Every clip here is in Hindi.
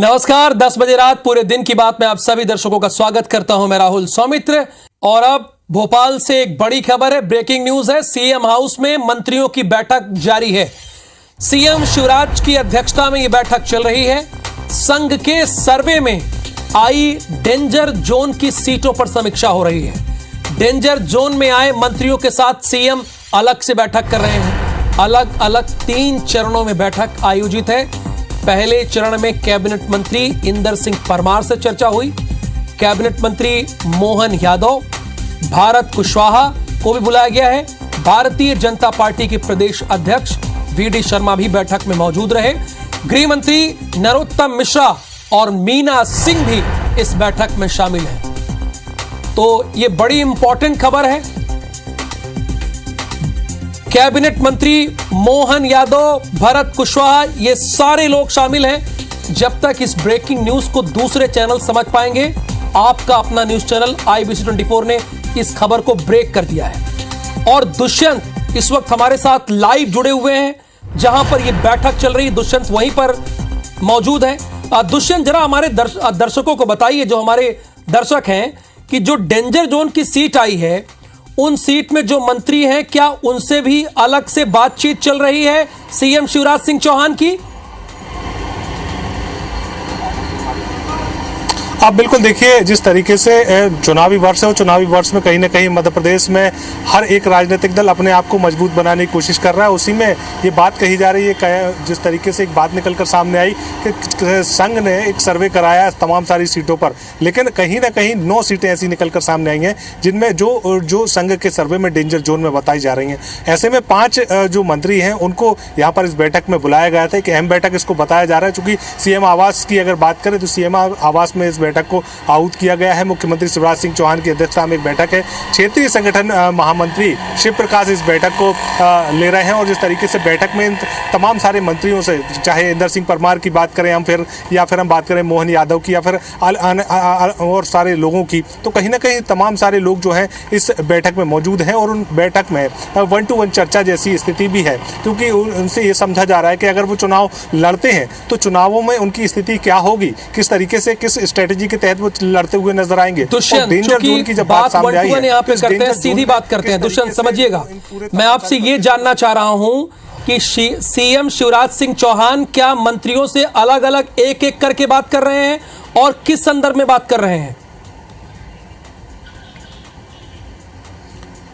नमस्कार, 10 बजे रात पूरे दिन की बात में आप सभी दर्शकों का स्वागत करता हूं। मैं राहुल सौमित्र और अब भोपाल से एक बड़ी खबर है, ब्रेकिंग न्यूज है। सीएम हाउस में मंत्रियों की बैठक जारी है। सीएम शिवराज की अध्यक्षता में यह बैठक चल रही है। संघ के सर्वे में आई डेंजर जोन की सीटों पर समीक्षा हो रही है। डेंजर जोन में आए मंत्रियों के साथ सीएम अलग से बैठक कर रहे हैं। अलग अलग 3 चरणों में बैठक आयोजित है। पहले चरण में कैबिनेट मंत्री इंदर सिंह परमार से चर्चा हुई। कैबिनेट मंत्री मोहन यादव, भारत कुशवाहा को भी बुलाया गया है। भारतीय जनता पार्टी के प्रदेश अध्यक्ष वीडी शर्मा भी बैठक में मौजूद रहे। गृह मंत्री नरोत्तम मिश्रा और मीना सिंह भी इस बैठक में शामिल हैं। तो यह बड़ी इंपॉर्टेंट खबर है। कैबिनेट मंत्री मोहन यादव, भरत कुशवाहा, ये सारे लोग शामिल हैं। जब तक इस ब्रेकिंग न्यूज को दूसरे चैनल समझ पाएंगे, आपका अपना न्यूज चैनल IBC 24 ने इस खबर को ब्रेक कर दिया है। और दुष्यंत इस वक्त हमारे साथ लाइव जुड़े हुए हैं, जहां पर यह बैठक चल रही है। दुष्यंत वहीं पर मौजूद है। दुष्यंत, जरा हमारे दर्शकों को बताइए, जो हमारे दर्शक हैं, कि जो डेंजर जोन की सीट आई है, उन सीट में जो मंत्री हैं, क्या उनसे भी अलग से बातचीत चल रही है सीएम शिवराज सिंह चौहान की? आप बिल्कुल देखिए, जिस तरीके से चुनावी वर्ष है, चुनावी वर्ष में कहीं ना कहीं मध्य प्रदेश में हर एक राजनीतिक दल अपने आप को मजबूत बनाने की कोशिश कर रहा है। उसी में ये बात कही जा रही है, जिस तरीके से एक बात निकलकर सामने आई कि संघ ने एक सर्वे कराया तमाम सारी सीटों पर, लेकिन कहीं ना कहीं 9 सीटें ऐसी निकलकर सामने आई हैं जिनमें जो संघ के सर्वे में डेंजर जोन में बताई जा रही हैं। ऐसे में 5 जो मंत्री हैं उनको यहाँ पर इस बैठक में बुलाया गया था। एक अहम बैठक इसको बताया जा रहा है, चूंकि सीएम आवास की अगर बात करें तो सीएम आवास में इस बैठक को आहूत किया गया है। मुख्यमंत्री शिवराज सिंह चौहान की अध्यक्षता में एक बैठक है। क्षेत्रीय संगठन महामंत्री शिव प्रकाश इस बैठक को ले रहे हैं। और जिस तरीके से बैठक में तमाम सारे मंत्रियों से, चाहे इंदर सिंह परमार की बात करें हम हम बात करें मोहन यादव की, या फिर और सारे लोगों की, तो कहीं ना कहीं तमाम सारे लोग जो हैं इस बैठक में मौजूद हैं। और उन बैठक में 1-to-1 चर्चा जैसी स्थिति भी है, क्योंकि उनसे ये समझा जा रहा है कि अगर वो चुनाव लड़ते हैं तो चुनावों में उनकी स्थिति क्या होगी, किस तरीके से, किस स्ट्रेटेजी के तहत वो लड़ते हुए नजर आएंगे। डेंजर जोन की जब बात सामने आई है, यहाँ पे करते हैं, सीधी बात करते हैं। दुष्यंत, समझिएगा, मैं आपसे ये जानना चाह रहा हूं कि सीएम शिवराज सिंह चौहान क्या मंत्रियों से अलग अलग एक-एक करके बात कर रहे हैं और किस संदर्भ में बात कर रहे हैं?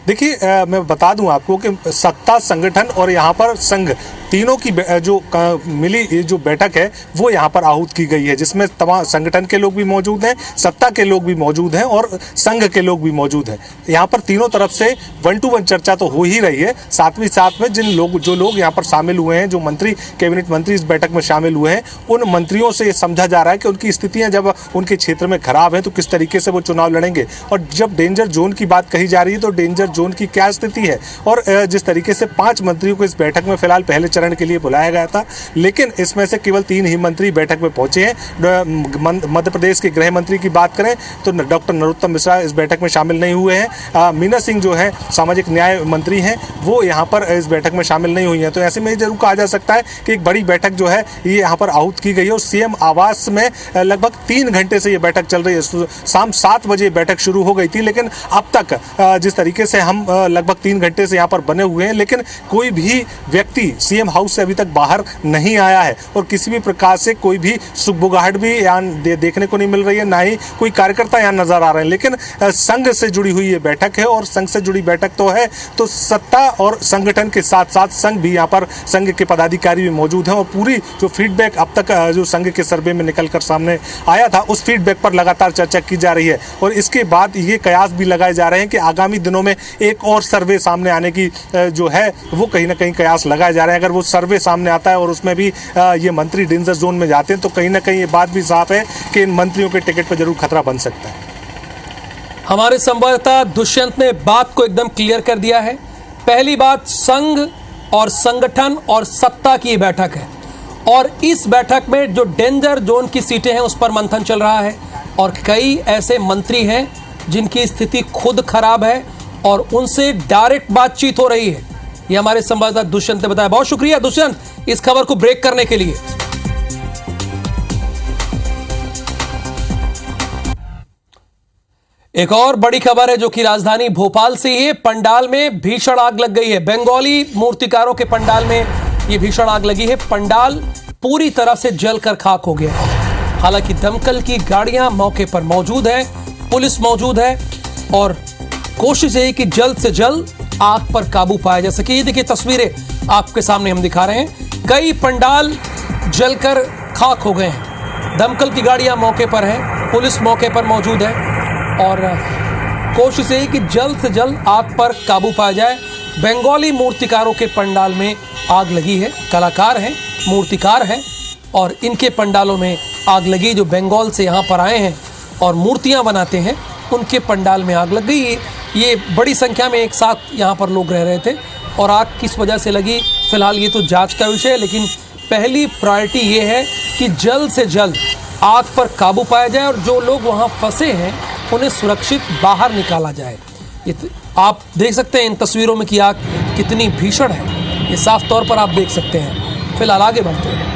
देखिए, मैं बता दूं आपको कि सत्ता, संगठन और यहाँ पर संघ, तीनों की जो मिली जो बैठक है वो यहाँ पर आहूत की गई है, जिसमें तमाम संगठन के लोग भी मौजूद हैं, सत्ता के लोग भी मौजूद हैं और संघ के लोग भी मौजूद हैं। यहाँ पर तीनों तरफ से 1-to-1 चर्चा तो हो ही रही है। साथ में जो लोग यहाँ पर शामिल हुए हैं, जो मंत्री, कैबिनेट मंत्री इस बैठक में शामिल हुए हैं, उन मंत्रियों से ये समझा जा रहा है कि उनकी स्थितियाँ जब उनके क्षेत्र में खराब है तो किस तरीके से वो चुनाव लड़ेंगे। और जब डेंजर जोन की बात कही जा रही है तो डेंजर जोन की क्या स्थिति है। और जिस तरीके से 5 मंत्रियों को इस बैठक में फिलहाल पहले चरण के लिए बुलाया गया था, लेकिन इसमें से केवल 3 ही मंत्री बैठक में पहुंचे हैं। मध्य प्रदेश के गृह मंत्री की बात करें तो डॉक्टर नरोत्तम मिश्रा इस बैठक में शामिल नहीं हुए हैं। मीना सिंह जो है सामाजिक न्याय मंत्री हैं, वो यहाँ पर इस बैठक में शामिल नहीं हुई हैं। तो ऐसे में जरूर कहा जा सकता है कि एक बड़ी बैठक जो है ये यहाँ पर आहूत की गई है। और सीएम आवास में लगभग 3 घंटे से ये बैठक चल रही है। शाम 7 बजे बैठक शुरू हो गई थी, लेकिन अब तक जिस तरीके से हम लगभग 3 घंटे से यहाँ पर बने हुए हैं, लेकिन कोई भी व्यक्ति सीएम हाउस से अभी तक बाहर नहीं आया है। और किसी भी प्रकार से कोई भी सुगबुगाहट भी यहाँ देखने को नहीं मिल रही है, ना ही कोई कार्यकर्ता यहाँ नजर आ रहे हैं। लेकिन संघ से जुड़ी हुई ये बैठक है, और संघ से जुड़ी बैठक तो है, तो सत्ता और संगठन के साथ साथ संघ भी, यहाँ पर संघ के पदाधिकारी भी मौजूद हैं। और पूरी जो फीडबैक अब तक जो संघ के सर्वे में निकल कर सामने आया था, उस फीडबैक पर लगातार चर्चा की जा रही है। और इसके बाद ये कयास भी लगाए जा रहे हैं कि आगामी दिनों में एक और सर्वे सामने आने की जो है वो कहीं ना कहीं कयास लगाए जा रहे हैं। अगर वो सर्वे सामने आता है और उसमें भी ये मंत्री डेंजर जोन में जाते हैं, तो कहीं ना कहीं ये बात भी साफ है कि इन मंत्रियों के टिकट पर जरूर खतरा बन सकता है। हमारे संवाददाता दुष्यंत ने बात को एकदम क्लियर कर दिया है। पहली बात, संघ और संगठन और सत्ता की बैठक है, और इस बैठक में जो डेंजर जोन की सीटें हैं उस पर मंथन चल रहा है। और कई ऐसे मंत्री हैं जिनकी स्थिति खुद खराब है और उनसे डायरेक्ट बातचीत हो रही है। ये हमारे संवाददाता दुष्यंत ने बताया। बहुत शुक्रिया दुष्यंत इस खबर को ब्रेक करने के लिए। एक और बड़ी खबर है जो कि राजधानी भोपाल से ही है। पंडाल में भीषण आग लग गई है। बंगाली मूर्तिकारों के पंडाल में ये भीषण आग लगी है। पंडाल पूरी तरह से जलकर खाक हो गया है। हालांकि दमकल की गाड़ियां मौके पर मौजूद है, पुलिस मौजूद है और कोशिश है कि जल्द से जल्द आग पर काबू पाया जा सके। ये देखिए तस्वीरें आपके सामने हम दिखा रहे हैं। कई पंडाल जलकर खाक हो गए हैं। दमकल की गाड़ियां मौके पर हैं, पुलिस मौके पर मौजूद है और कोशिश है कि जल्द से जल्द आग पर काबू पाया जाए। बंगाली मूर्तिकारों के पंडाल में आग लगी है। कलाकार हैं, मूर्तिकार हैं और इनके पंडालों में आग लगी। जो बंगाल से यहाँ पर आए हैं और मूर्तियाँ बनाते हैं, उनके पंडाल में आग लग गई। ये बड़ी संख्या में एक साथ यहाँ पर लोग रह रहे थे और आग किस वजह से लगी, फिलहाल ये तो जांच का विषय है। लेकिन पहली प्रायोरिटी ये है कि जल्द से जल्द आग पर काबू पाया जाए और जो लोग वहाँ फंसे हैं उन्हें सुरक्षित बाहर निकाला जाए। आप देख सकते हैं इन तस्वीरों में कि आग कितनी भीषण है, ये साफ तौर पर आप देख सकते हैं। फिलहाल आगे बढ़ते हैं।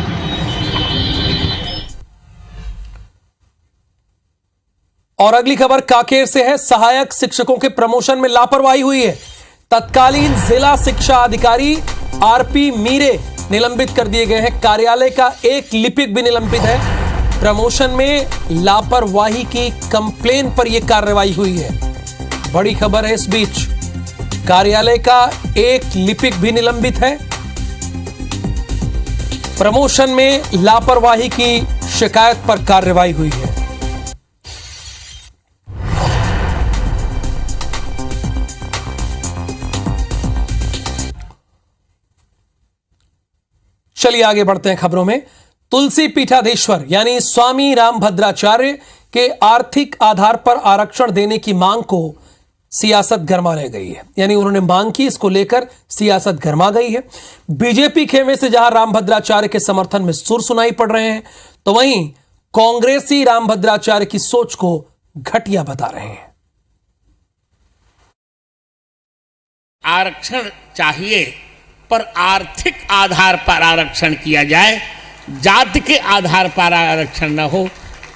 और अगली खबर कांकेर से है। सहायक शिक्षकों के प्रमोशन में लापरवाही हुई है। तत्कालीन जिला शिक्षा अधिकारी आरपी मीरे निलंबित कर दिए गए हैं। कार्यालय का एक लिपिक भी निलंबित है। प्रमोशन में लापरवाही की कंप्लेन पर यह कार्रवाई हुई है। बड़ी खबर है इस बीच। कार्यालय का एक लिपिक भी निलंबित है। प्रमोशन में लापरवाही की शिकायत पर कार्रवाई हुई है। चलिए आगे बढ़ते हैं खबरों में। तुलसी पीठाधीश्वर यानी स्वामी रामभद्राचार्य के आर्थिक आधार पर आरक्षण देने की मांग को सियासत गरमा रह गई है। यानी उन्होंने मांग की, इसको लेकर सियासत गरमा गई है। बीजेपी खेमे से जहां रामभद्राचार्य के समर्थन में सुर सुनाई पड़ रहे हैं, तो वहीं कांग्रेसी रामभद्राचार्य की सोच को घटिया बता रहे हैं। आरक्षण चाहिए पर आर्थिक आधार पर आरक्षण किया जाए, जाति के आधार पर आरक्षण न हो,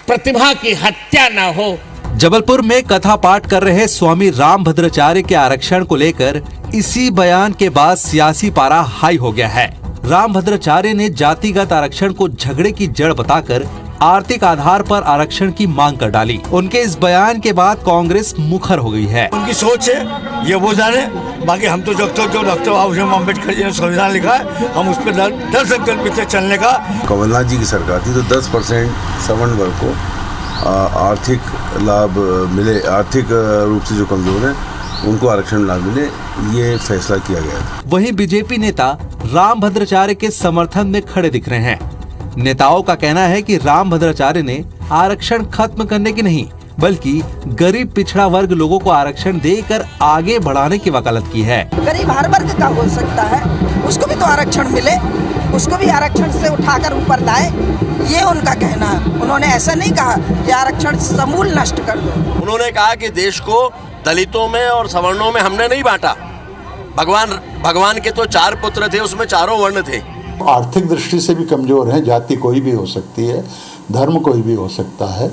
प्रतिभा की हत्या न हो। जबलपुर में कथा पाठ कर रहे स्वामी रामभद्राचार्य के आरक्षण को लेकर इसी बयान के बाद सियासी पारा हाई हो गया है। रामभद्राचार्य ने जातिगत आरक्षण को झगड़े की जड़ बताकर आर्थिक आधार पर आरक्षण की मांग कर डाली। उनके इस बयान के बाद कांग्रेस मुखर हो गई है। उनकी सोच है, ये वो जाने। बाकी हम तो जो डॉक्टर भीमराव अम्बेडकर जी ने संविधान लिखा है, हम उस पर दृढ़ संकल्पित है चलने का। कमलनाथ जी की सरकार थी तो 10% सवर्ण वर्ग को आर्थिक लाभ मिले, आर्थिक रूप से जो कमजोर है उनको आरक्षण लाभ मिले, ये फैसला किया गया था। वहीं बीजेपी नेता रामभद्राचार्य के समर्थन में खड़े दिख रहे हैं। नेताओं का कहना है कि रामभद्राचार्य ने आरक्षण खत्म करने की नहीं, बल्कि गरीब पिछड़ा वर्ग लोगों को आरक्षण देकर आगे बढ़ाने की वकालत की है। गरीब हर वर्ग का हो सकता है, उसको भी तो आरक्षण मिले, उसको भी आरक्षण से उठाकर ऊपर लाए, ये उनका कहना है। उन्होंने ऐसा नहीं कहा कि आरक्षण समूल नष्ट कर दो। उन्होंने कहा कि देश को दलितों में और सवर्णों में हमने नहीं बांटा। भगवान के तो 4 पुत्र थे, उसमें चारों वर्ण थे। आर्थिक दृष्टि से भी कमजोर है, जाति कोई भी हो सकती है, धर्म कोई भी हो सकता है,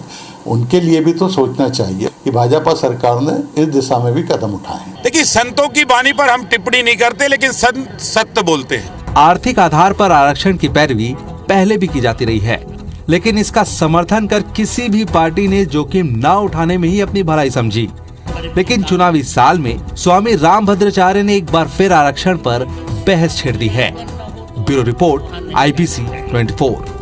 उनके लिए भी तो सोचना चाहिए कि भाजपा सरकार ने इस दिशा में भी कदम उठाए। देखिए, संतों की वाणी पर हम टिप्पणी नहीं करते, लेकिन संत सत्य बोलते हैं। आर्थिक आधार पर आरक्षण की पैरवी पहले भी की जाती रही है, लेकिन इसका समर्थन कर किसी भी पार्टी ने जोखिम न उठाने में ही अपनी भलाई समझी। लेकिन चुनावी साल में स्वामी रामभद्राचार्य ने एक बार फिर आरक्षण पर बहस छेड़ दी है। Bureau report, IPC 24।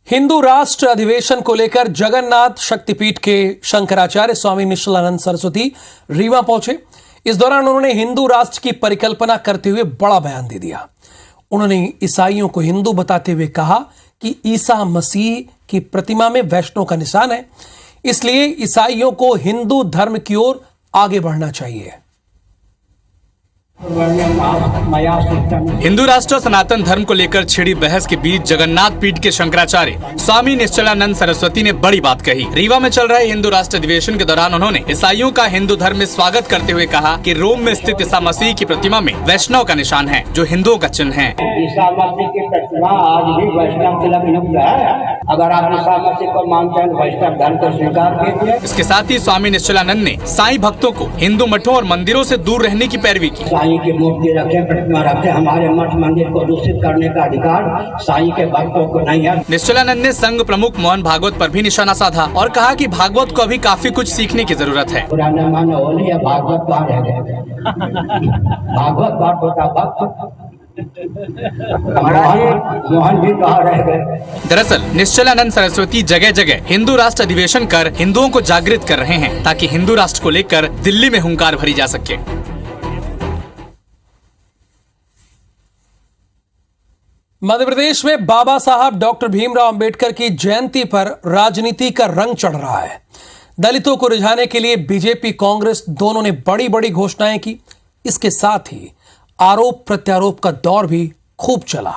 हिंदू राष्ट्र अधिवेशन को लेकर जगन्नाथ शक्तिपीठ के शंकराचार्य स्वामी निश्चलानंद सरस्वती रीवा पहुंचे। इस दौरान उन्होंने हिंदू राष्ट्र की परिकल्पना करते हुए बड़ा बयान दे दिया। उन्होंने ईसाइयों को हिंदू बताते हुए कहा कि ईसा मसीह की प्रतिमा में वैष्णव का निशान है, इसलिए ईसाइयों को हिंदू धर्म की ओर आगे बढ़ना चाहिए। हिंदू राष्ट्र और सनातन धर्म को लेकर छिड़ी बहस के बीच जगन्नाथ पीठ के शंकराचार्य स्वामी निश्चलानंद सरस्वती ने बड़ी बात कही। रीवा में चल रहे हिंदू राष्ट्र अधिवेशन के दौरान उन्होंने ईसाइयों का हिंदू धर्म में स्वागत करते हुए कहा कि रोम में स्थित ईसा मसीह की प्रतिमा में वैष्णव का निशान है, जो हिंदुओं का चिन्ह है। ईसा मसीह की प्रतिमा आज भी वैष्णव तिलक युक्त है। अगर आप ईसा मसीह को मानते हैं तो वैष्णव धर्म को स्वीकार कीजिए। इसके साथ ही स्वामी निश्चलानंद ने साईं भक्तों को हिंदू मठों और मंदिरों से दूर रहने की पैरवी की। साईं की मूर्ति रखे, प्रतिमा रखे, हमारे मठ मंदिर को दूषित करने का अधिकार साईं के भक्तों को नहीं है। निश्चलानंद ने संघ प्रमुख मोहन भागवत पर भी निशाना साधा और कहा कि भागवत को अभी काफी कुछ सीखने की जरूरत है। पुराने माने होली है, भागवत कहाँ रह गए? भागवत बात होता भक्त, मोहन भी कहाँ रह गए? दरअसल निश्चलानंद सरस्वती जगह जगह हिंदू राष्ट्र अधिवेशन कर हिंदुओं को जागृत कर रहे हैं ताकि हिंदू राष्ट्र को लेकर दिल्ली में हुंकार भरी जा सके। मध्य प्रदेश में बाबा साहब डॉक्टर भीमराव अंबेडकर की जयंती पर राजनीति का रंग चढ़ रहा है। दलितों को रिझाने के लिए बीजेपी कांग्रेस दोनों ने बड़ी बड़ी घोषणाएं की। इसके साथ ही आरोप प्रत्यारोप का दौर भी खूब चला।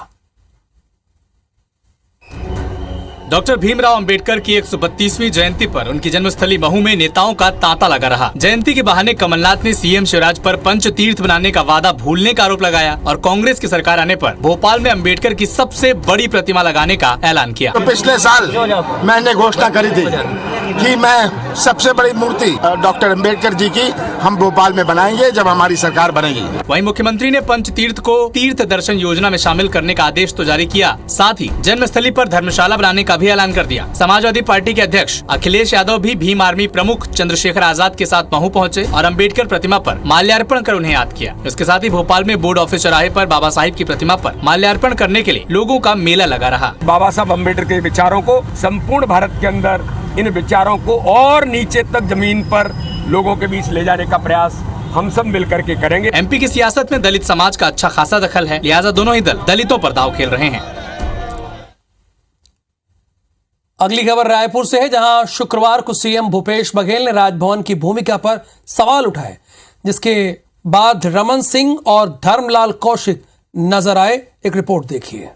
डॉक्टर भीमराव अंबेडकर की 132वीं जयंती पर उनकी जन्मस्थली महू में नेताओं का तांता लगा रहा। जयंती के बहाने कमलनाथ ने सीएम शिवराज पर पंचतीर्थ बनाने का वादा भूलने का आरोप लगाया और कांग्रेस की सरकार आने पर भोपाल में अंबेडकर की सबसे बड़ी प्रतिमा लगाने का ऐलान किया। तो पिछले साल मैंने घोषणा करी थी कि मैं सबसे बड़ी मूर्ति डॉक्टर अंबेडकर जी की हम भोपाल में बनाएंगे जब हमारी सरकार बनेगी। वहीं मुख्यमंत्री ने पंचतीर्थ को तीर्थ दर्शन योजना में शामिल करने का आदेश तो जारी किया, साथ ही जन्मस्थली पर धर्मशाला बनाने का भी ऐलान कर दिया। समाजवादी पार्टी के अध्यक्ष अखिलेश यादव भी भीम आर्मी प्रमुख चंद्रशेखर आजाद के साथ महू पहुंचे और अंबेडकर प्रतिमा पर माल्यार्पण कर उन्हें याद किया। इसके साथ ही भोपाल में बोर्ड ऑफिस चौराहे पर बाबा साहिब की प्रतिमा पर माल्यार्पण करने के लिए लोगों का मेला लगा रहा। बाबा साहब अम्बेडकर के विचारों को संपूर्ण भारत के अंदर इन विचारों को और नीचे तक जमीन पर लोगों के बीच ले जाने का प्रयास हम सब मिलकर के करेंगे। एमपी की सियासत में दलित समाज का अच्छा खासा दखल है, लिहाजा दोनों ही दल दलितों पर दांव खेल रहे हैं। अगली खबर रायपुर से है, जहां शुक्रवार को सीएम भूपेश बघेल ने राजभवन की भूमिका पर सवाल उठाए, जिसके बाद रमन सिंह और धर्मलाल कौशिक नजर आए। एक रिपोर्ट देखिए।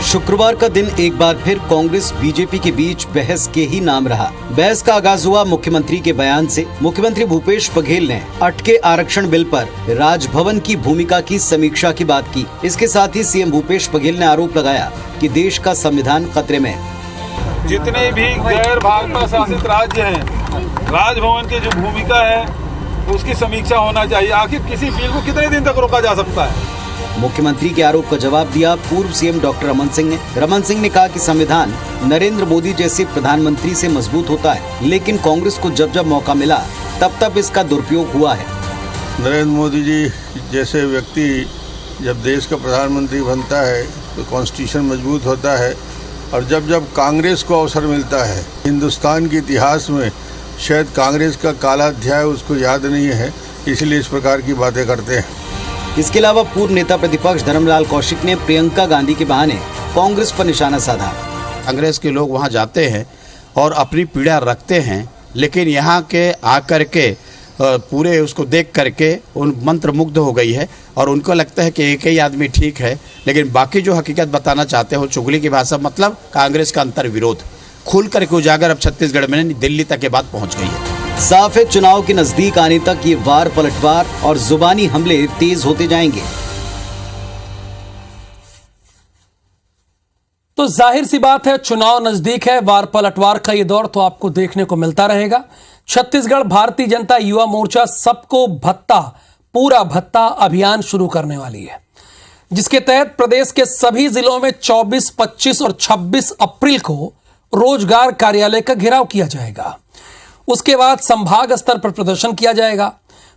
शुक्रवार का दिन एक बार फिर कांग्रेस बीजेपी के बीच बहस के ही नाम रहा। बहस का आगाज हुआ मुख्यमंत्री के बयान से। मुख्यमंत्री भूपेश बघेल ने अटके आरक्षण बिल पर राजभवन की भूमिका की समीक्षा की बात की। इसके साथ ही सीएम भूपेश बघेल ने आरोप लगाया कि देश का संविधान खतरे में है। जितने भी गैर भाजपा शासित राज्य हैं, राजभवन की जो भूमिका है उसकी समीक्षा होना चाहिए। आखिर किसी बिल को कितने दिन तक रोका जा सकता है? मुख्यमंत्री के आरोप का जवाब दिया पूर्व सीएम डॉक्टर रमन सिंह ने। रमन सिंह ने कहा कि संविधान नरेंद्र मोदी जैसे प्रधानमंत्री से मजबूत होता है, लेकिन कांग्रेस को जब जब मौका मिला तब तब इसका दुरुपयोग हुआ है। नरेंद्र मोदी जी जैसे व्यक्ति जब देश का प्रधानमंत्री बनता है तो कॉन्स्टिट्यूशन मजबूत होता है, और जब जब कांग्रेस को अवसर मिलता है, हिंदुस्तान के इतिहास में शायद कांग्रेस का काला अध्याय उसको याद नहीं है, इसलिए इस प्रकार की बातें करते हैं। इसके अलावा पूर्व नेता प्रतिपक्ष धर्मलाल कौशिक ने प्रियंका गांधी के बहाने कांग्रेस पर निशाना साधा। कांग्रेस के लोग वहां जाते हैं और अपनी पीड़ा रखते हैं, लेकिन यहाँ के आकर के पूरे उसको देख करके उन मंत्र मुग्ध हो गई है और उनको लगता है कि एक ही आदमी ठीक है, लेकिन बाकी जो हकीकत बताना चाहते हो चुगली की भाषा, मतलब कांग्रेस का अंतर विरोध खुल करके उजागर अब छत्तीसगढ़ में दिल्ली तक के बाद पहुंच गई है। साफ है, चुनाव के नजदीक आने तक ये वार पलटवार और जुबानी हमले तेज होते जाएंगे। तो जाहिर सी बात है, चुनाव नजदीक है, वार पलटवार का ये दौर तो आपको देखने को मिलता रहेगा। छत्तीसगढ़ भारतीय जनता युवा मोर्चा सबको भत्ता, पूरा भत्ता अभियान शुरू करने वाली है, जिसके तहत प्रदेश के सभी जिलों में 24, 25 और 26 अप्रैल को रोजगार कार्यालय का घेराव किया जाएगा। उसके बाद संभाग स्तर पर प्रदर्शन किया जाएगा।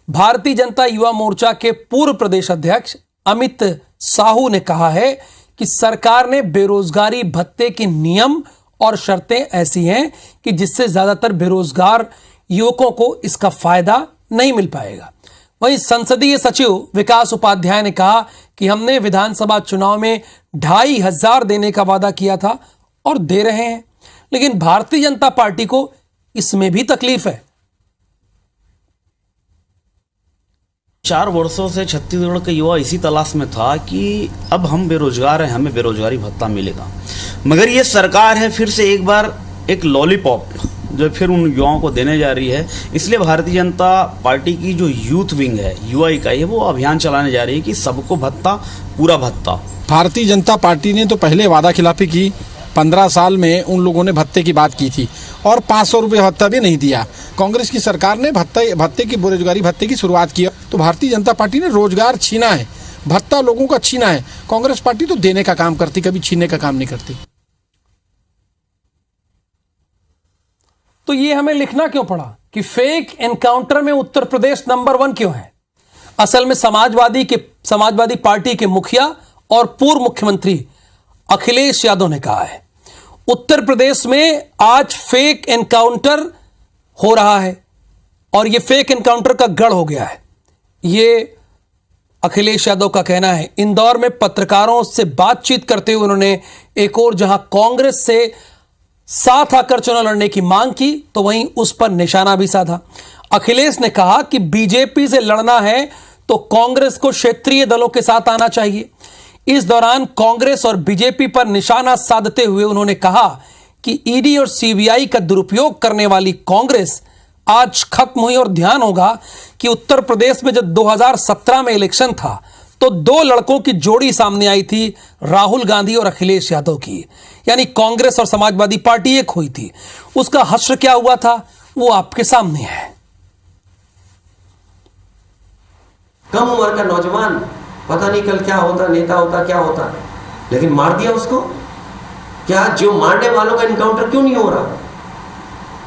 भारतीय जनता युवा मोर्चा के पूर्व प्रदेश अध्यक्ष अमित साहू ने कहा है कि सरकार ने बेरोजगारी भत्ते के नियम और शर्तें ऐसी हैं कि जिससे ज्यादातर बेरोजगार युवकों को इसका फायदा नहीं मिल पाएगा। वहीं संसदीय सचिव विकास उपाध्याय ने कहा कि हमने विधानसभा चुनाव में 2500 देने का वादा किया था और दे रहे हैं, लेकिन भारतीय जनता पार्टी को इसमें भी तकलीफ है। 4 वर्षों से छत्तीसगढ़ का युवा इसी तलाश में था कि अब हम बेरोजगार हैं, हमें बेरोजगारी भत्ता मिलेगा, मगर ये सरकार है फिर से एक बार एक लॉलीपॉप जो फिर उन युवाओं को देने जा रही है। इसलिए भारतीय जनता पार्टी की जो यूथ विंग है, युवा इकाई है, वो अभियान चलाने जा रही है कि सबको भत्ता, पूरा भत्ता। भारतीय जनता पार्टी ने तो पहले वादा खिलाफी की, 15 साल में उन लोगों ने भत्ते की बात की थी और 500 रुपये भत्ता भी नहीं दिया। कांग्रेस की सरकार ने भत्ते की, बेरोजगारी भत्ते की शुरुआत की, तो भारतीय जनता पार्टी ने रोजगार छीना है, भत्ता लोगों का छीना है। कांग्रेस पार्टी तो देने का काम करती, कभी छीनने का काम नहीं करती। तो ये हमें लिखना क्यों पड़ा कि फेक एनकाउंटर में उत्तर प्रदेश नंबर 1 क्यों है? असल में समाजवादी पार्टी के मुखिया और पूर्व मुख्यमंत्री अखिलेश यादव ने कहा है, उत्तर प्रदेश में आज फेक एनकाउंटर हो रहा है और यह फेक एनकाउंटर का गढ़ हो गया है। यह अखिलेश यादव का कहना है। इंदौर में पत्रकारों से बातचीत करते हुए उन्होंने एक और जहां कांग्रेस से साथ आकर चुनाव लड़ने की मांग की, तो वहीं उस पर निशाना भी साधा। अखिलेश ने कहा कि बीजेपी से लड़ना है तो कांग्रेस को क्षेत्रीय दलों के साथ आना चाहिए। इस दौरान कांग्रेस और बीजेपी पर निशाना साधते हुए उन्होंने कहा कि ईडी और सीबीआई का दुरुपयोग करने वाली कांग्रेस आज खत्म हुई और ध्यान होगा कि उत्तर प्रदेश में जब 2017 में इलेक्शन था तो 2 लड़कों की जोड़ी सामने आई थी, राहुल गांधी और अखिलेश यादव की, यानी कांग्रेस और समाजवादी पार्टी एक हुई थी। उसका हश्र क्या हुआ था वो आपके सामने है। कम उम्र का नौजवान, पता नहीं कल क्या होता, नेता होता, क्या होता, लेकिन मार दिया उसको। क्या जो मारने वालों का इनकाउंटर क्यों नहीं हो रहा?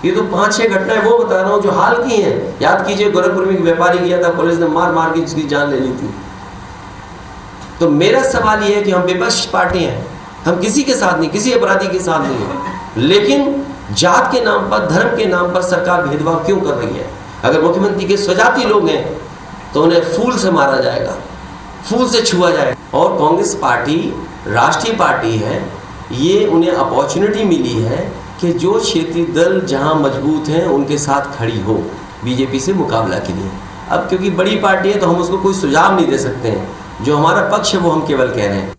ये तो 5-6 घटनाएं वो बता रहा हूं जो हाल की हैं। याद कीजिए, गोरखपुर में एक व्यापारी गया था, पुलिस ने मार मार के उसकी जान ले ली थी। तो मेरा सवाल ये है कि हम विपक्ष पार्टी हैं, हम किसी के साथ नहीं, किसी अपराधी के साथ नहीं है, लेकिन जात के नाम पर, धर्म के नाम पर सरकार भेदभाव क्यों कर रही है? अगर मुख्यमंत्री के स्वजाति लोग हैं तो उन्हें फूल से मारा जाएगा, फूल से छुआ जाएगा। और कांग्रेस पार्टी राष्ट्रीय पार्टी है, ये उन्हें अपॉर्चुनिटी मिली है कि जो क्षेत्रीय दल जहां मजबूत हैं उनके साथ खड़ी हो बीजेपी से मुकाबला के लिए। अब क्योंकि बड़ी पार्टी है तो हम उसको कोई सुझाव नहीं दे सकते हैं, जो हमारा पक्ष है वो हम केवल कह रहे हैं।